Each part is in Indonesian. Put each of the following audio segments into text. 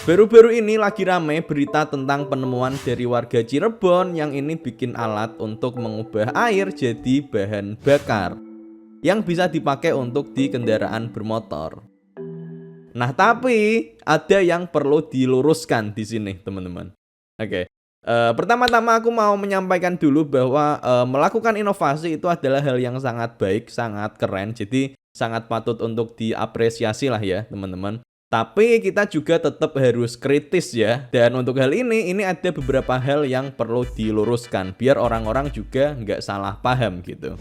Baru-baru ini lagi rame berita tentang penemuan dari warga Cirebon yang ini bikin alat untuk mengubah air jadi bahan bakar yang bisa dipakai untuk di kendaraan bermotor. Nah, tapi ada yang perlu diluruskan di sini, teman-teman. Oke. Pertama-tama aku mau menyampaikan dulu bahwa melakukan inovasi itu adalah hal yang sangat baik, sangat keren. Jadi sangat patut untuk diapresiasi lah ya, teman-teman. Tapi kita juga tetap harus kritis ya. Dan untuk hal ini ada beberapa hal yang perlu diluruskan biar orang-orang juga nggak salah paham gitu.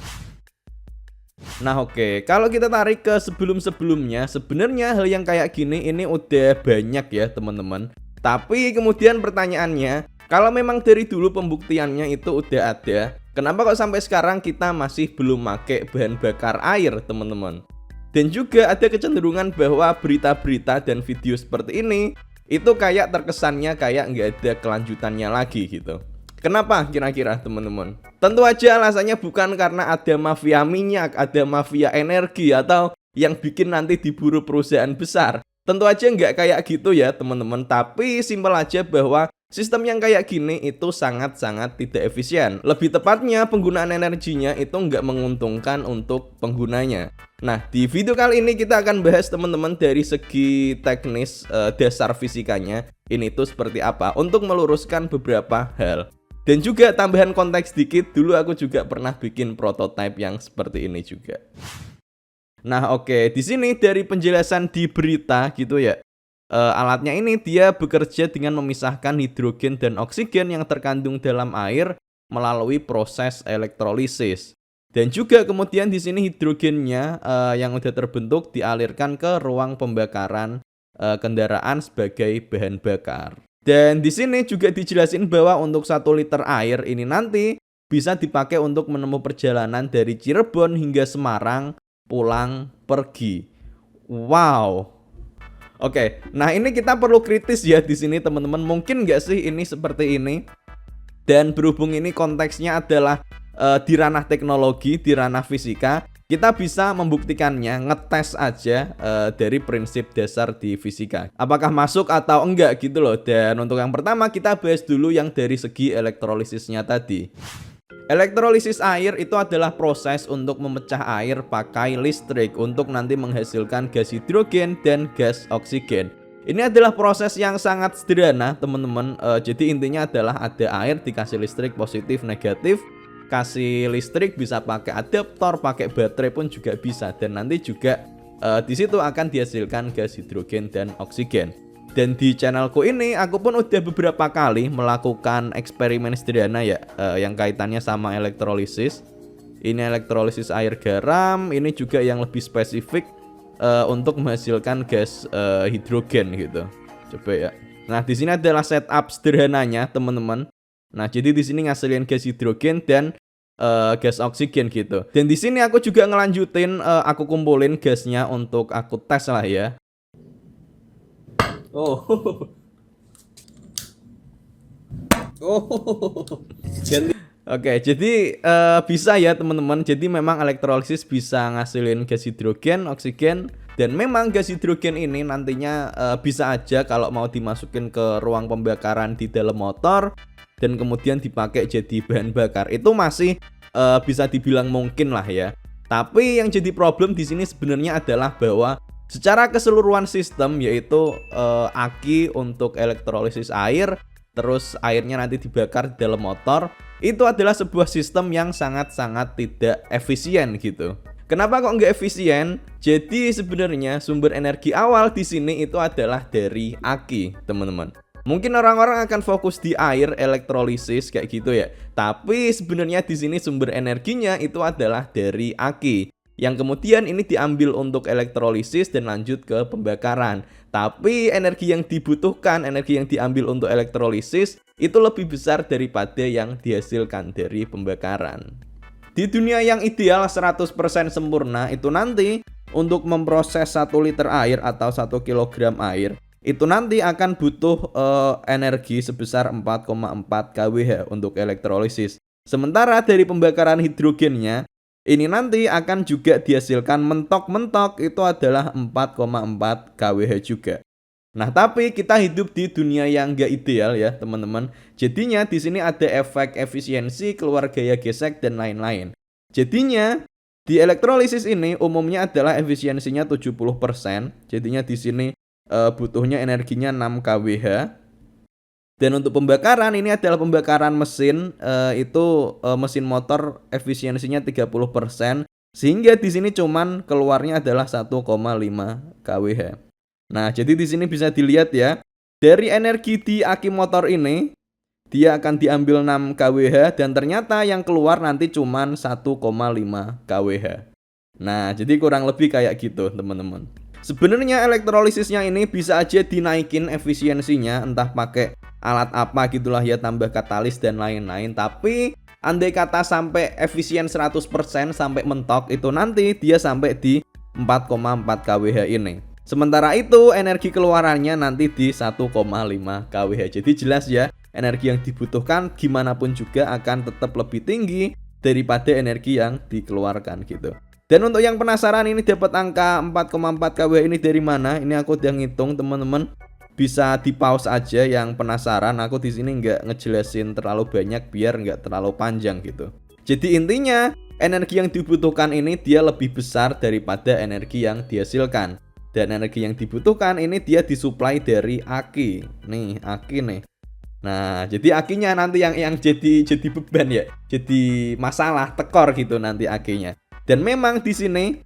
Nah, oke, kalau kita tarik ke sebelum-sebelumnya, sebenarnya hal yang kayak gini ini udah banyak ya teman-teman. Tapi kemudian pertanyaannya, kalau memang dari dulu pembuktiannya itu udah ada, kenapa kok sampai sekarang kita masih belum pakai bahan bakar air, teman-teman? Dan juga ada kecenderungan bahwa berita-berita dan video seperti ini itu kayak terkesannya kayak nggak ada kelanjutannya lagi gitu. Kenapa kira-kira, teman-teman? Tentu aja alasannya bukan karena ada mafia minyak, ada mafia energi, atau yang bikin nanti diburu perusahaan besar. Tentu aja nggak kayak gitu ya, teman-teman. Tapi simpel aja bahwa sistem yang kayak gini itu sangat-sangat tidak efisien. Lebih tepatnya penggunaan energinya itu nggak menguntungkan untuk penggunanya. Nah, di video kali ini kita akan bahas teman-teman dari segi teknis dasar fisikanya. Ini tuh seperti apa untuk meluruskan beberapa hal. Dan juga tambahan konteks dikit, dulu aku juga pernah bikin prototipe yang seperti ini juga. Nah, oke, di sini dari penjelasan di berita gitu ya. Alatnya ini dia bekerja dengan memisahkan hidrogen dan oksigen yang terkandung dalam air melalui proses elektrolisis. Dan juga kemudian di sini hidrogennya yang udah terbentuk dialirkan ke ruang pembakaran kendaraan sebagai bahan bakar. Dan di sini juga dijelasin bahwa untuk 1 liter air ini nanti bisa dipakai untuk menempuh perjalanan dari Cirebon hingga Semarang pulang pergi. Wow. Oke, nah ini kita perlu kritis ya di sini teman-teman. Mungkin nggak sih ini seperti ini? Dan berhubung ini konteksnya adalah di ranah teknologi, di ranah fisika, kita bisa membuktikannya, ngetes aja dari prinsip dasar di fisika. Apakah masuk atau enggak gitu loh. Dan untuk yang pertama kita bahas dulu yang dari segi elektrolisisnya tadi. Elektrolisis air itu adalah proses untuk memecah air pakai listrik untuk nanti menghasilkan gas hidrogen dan gas oksigen. Ini adalah proses yang sangat sederhana teman-teman. Jadi intinya adalah ada air dikasih listrik positif negatif. Kasih listrik bisa pakai adaptor, pakai baterai pun juga bisa, dan nanti juga di situ akan dihasilkan gas hidrogen dan oksigen. Dan di channelku ini aku pun udah beberapa kali melakukan eksperimen sederhana ya yang kaitannya sama elektrolisis. Ini elektrolisis air garam, ini juga yang lebih spesifik untuk menghasilkan gas hidrogen gitu. Coba ya. Nah, di sini adalah setup sederhananya, teman-teman. Nah, jadi di sini ngasilin gas hidrogen dan gas oksigen gitu. Dan di sini aku juga ngelanjutin, aku kumpulin gasnya untuk aku tes lah ya. Oh, Oke, jadi bisa ya teman-teman. Jadi memang elektrolisis bisa ngasilin gas hidrogen, oksigen, dan memang gas hidrogen ini nantinya bisa aja kalau mau dimasukin ke ruang pembakaran di dalam motor dan kemudian dipakai jadi bahan bakar. Itu masih bisa dibilang mungkin lah ya. Tapi yang jadi problem di sini sebenarnya adalah bahwa secara keseluruhan sistem, yaitu aki untuk elektrolisis air, terus airnya nanti dibakar di dalam motor, itu adalah sebuah sistem yang sangat-sangat tidak efisien gitu. Kenapa kok nggak efisien? Jadi sebenarnya sumber energi awal di sini itu adalah dari aki, teman-teman. Mungkin orang-orang akan fokus di air elektrolisis kayak gitu ya. Tapi sebenarnya di sini sumber energinya itu adalah dari aki, yang kemudian ini diambil untuk elektrolisis dan lanjut ke pembakaran. Tapi energi yang dibutuhkan, energi yang diambil untuk elektrolisis itu lebih besar daripada yang dihasilkan dari pembakaran. Di dunia yang ideal 100% sempurna itu nanti untuk memproses 1 liter air atau 1 kilogram air itu nanti akan butuh energi sebesar 4,4 kWh untuk elektrolisis. Sementara dari pembakaran hidrogennya ini nanti akan juga dihasilkan mentok-mentok itu adalah 4,4 kWh juga. Nah, tapi kita hidup di dunia yang nggak ideal ya, teman-teman. Jadinya di sini ada efek efisiensi, keluar gaya gesek, dan lain-lain. Jadinya di elektrolisis ini umumnya adalah efisiensinya 70%. Jadinya di sini butuhnya energinya 6 kWh. Dan untuk pembakaran ini adalah pembakaran mesin, mesin motor efisiensinya 30%. Sehingga di sini cuman keluarnya adalah 1,5 kWh. Nah, jadi di sini bisa dilihat ya, dari energi di aki motor ini, dia akan diambil 6 kWh dan ternyata yang keluar nanti cuman 1,5 kWh. Nah, jadi kurang lebih kayak gitu, teman-teman. Sebenarnya elektrolisisnya ini bisa aja dinaikin efisiensinya, entah pakai alat apa gitulah ya, tambah katalis dan lain-lain. Tapi andai kata sampai efisien 100% sampai mentok, itu nanti dia sampai di 4,4 kWh ini. Sementara itu energi keluarannya nanti di 1,5 kWh. Jadi jelas ya, energi yang dibutuhkan gimana pun juga akan tetap lebih tinggi daripada energi yang dikeluarkan gitu. Dan untuk yang penasaran ini dapat angka 4,4 kWh ini dari mana? Ini aku udah ngitung, teman-teman. Bisa di pause aja yang penasaran. Aku di sini nggak ngejelasin terlalu banyak biar nggak terlalu panjang gitu. Jadi intinya energi yang dibutuhkan ini dia lebih besar daripada energi yang dihasilkan. Dan energi yang dibutuhkan ini dia disuplai dari aki. Nih, aki nih. Nah, jadi akinya nanti yang jadi beban ya. Jadi masalah, tekor gitu nanti akinya. Dan memang di sini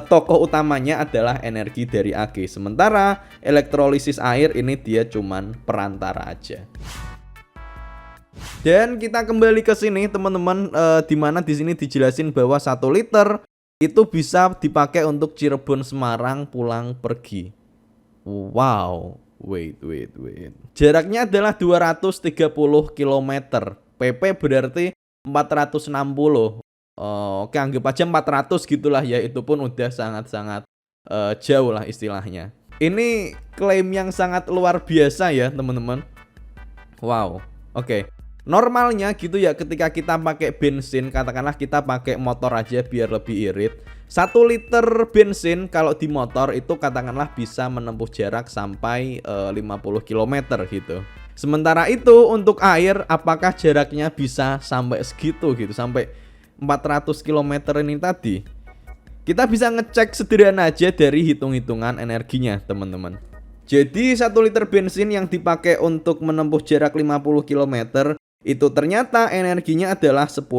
tokoh utamanya adalah energi dari aki. Sementara elektrolisis air ini dia cuman perantara aja. Dan kita kembali ke sini teman-teman, di mana di sini dijelasin bahwa 1 liter itu bisa dipakai untuk Cirebon Semarang pulang pergi. Wow, wait. Jaraknya adalah 230 km. PP berarti 460. Oke, anggap aja 400 gitulah ya, itu pun udah sangat-sangat jauh lah istilahnya. Ini klaim yang sangat luar biasa ya, teman-teman. Wow. Oke. Normalnya gitu ya, ketika kita pakai bensin, katakanlah kita pakai motor aja biar lebih irit, 1 liter bensin kalau di motor itu katakanlah bisa menempuh jarak sampai 50 km gitu. Sementara itu untuk air, apakah jaraknya bisa sampai segitu gitu, sampai 400 km ini tadi? Kita bisa ngecek sederhana aja dari hitung-hitungan energinya, teman-teman. Jadi 1 liter bensin yang dipakai untuk menempuh jarak 50 km itu ternyata energinya adalah 10,2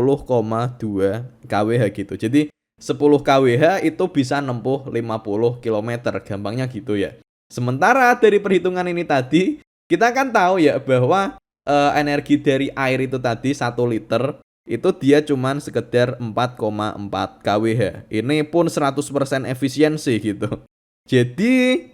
kWh gitu. Jadi 10 kWh itu bisa nempuh 50 km, gampangnya gitu ya. Sementara dari perhitungan ini tadi, kita kan tahu ya bahwa energi dari air itu tadi 1 liter itu dia cuman sekedar 4,4 kWh. Ini pun 100% efisiensi gitu. Jadi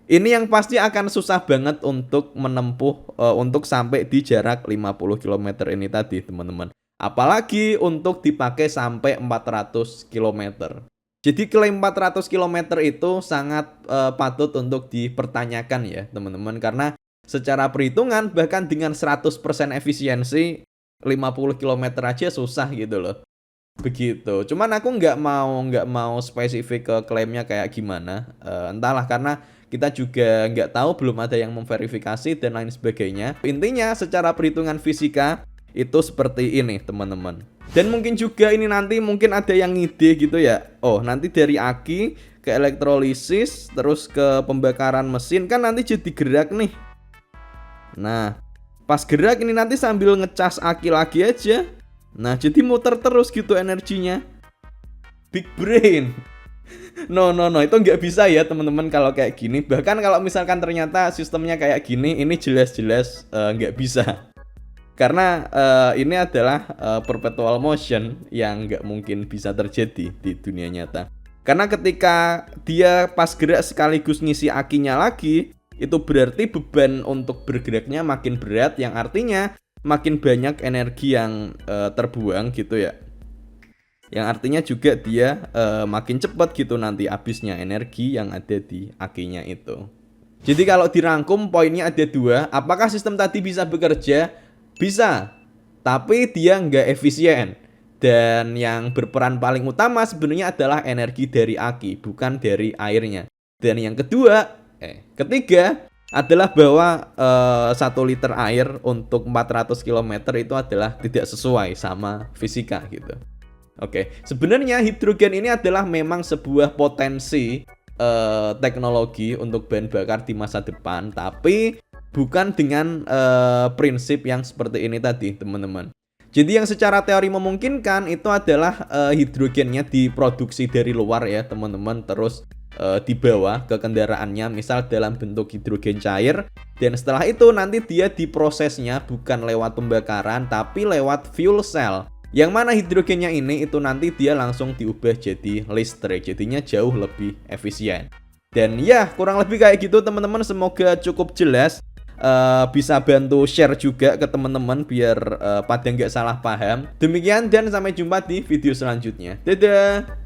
ini yang pasti akan susah banget untuk menempuh, untuk sampai di jarak 50 km ini tadi, teman-teman. Apalagi untuk dipakai sampai 400 km. Jadi klaim 400 km itu sangat patut untuk dipertanyakan ya, teman-teman. Karena secara perhitungan bahkan dengan 100% efisiensi 50 km aja susah gitu loh. Begitu. Cuman aku nggak mau spesifik ke klaimnya kayak gimana. Entahlah, karena kita juga nggak tahu, belum ada yang memverifikasi dan lain sebagainya. Intinya secara perhitungan fisika itu seperti ini, teman-teman. Dan mungkin juga ini nanti mungkin ada yang ngide gitu ya. Oh, nanti dari aki ke elektrolisis terus ke pembakaran mesin kan nanti jadi gerak nih. Nah, pas gerak ini nanti sambil ngecas aki lagi aja. Nah, jadi muter terus gitu energinya. Big brain. No, itu nggak bisa ya teman-teman kalau kayak gini. Bahkan kalau misalkan ternyata sistemnya kayak gini, ini jelas-jelas nggak bisa. Karena ini adalah perpetual motion yang nggak mungkin bisa terjadi di dunia nyata. Karena ketika dia pas gerak sekaligus ngisi akinya lagi, itu berarti beban untuk bergeraknya makin berat, yang artinya makin banyak energi yang terbuang gitu ya. Yang artinya juga dia makin cepat gitu nanti habisnya energi yang ada di akinya itu. Jadi kalau dirangkum poinnya ada 2. Apakah sistem tadi bisa bekerja? Bisa, tapi dia nggak efisien. Dan yang berperan paling utama sebenarnya adalah energi dari aki, bukan dari airnya. Dan yang kedua, Ketiga adalah bahwa 1 liter air untuk 400 km itu adalah tidak sesuai sama fisika gitu. Sebenarnya hidrogen ini adalah memang sebuah potensi teknologi untuk bahan bakar di masa depan, tapi bukan dengan prinsip yang seperti ini tadi, teman-teman. Jadi yang secara teori memungkinkan itu adalah hidrogennya diproduksi dari luar ya, teman-teman, terus dibawa ke kendaraannya misal dalam bentuk hidrogen cair, dan setelah itu nanti dia diprosesnya bukan lewat pembakaran tapi lewat fuel cell, yang mana hidrogennya ini itu nanti dia langsung diubah jadi listrik, jadinya jauh lebih efisien. Dan ya kurang lebih kayak gitu teman-teman, semoga cukup jelas. Bisa bantu share juga ke teman-teman biar pada nggak salah paham. Demikian dan sampai jumpa di video selanjutnya. Dadah.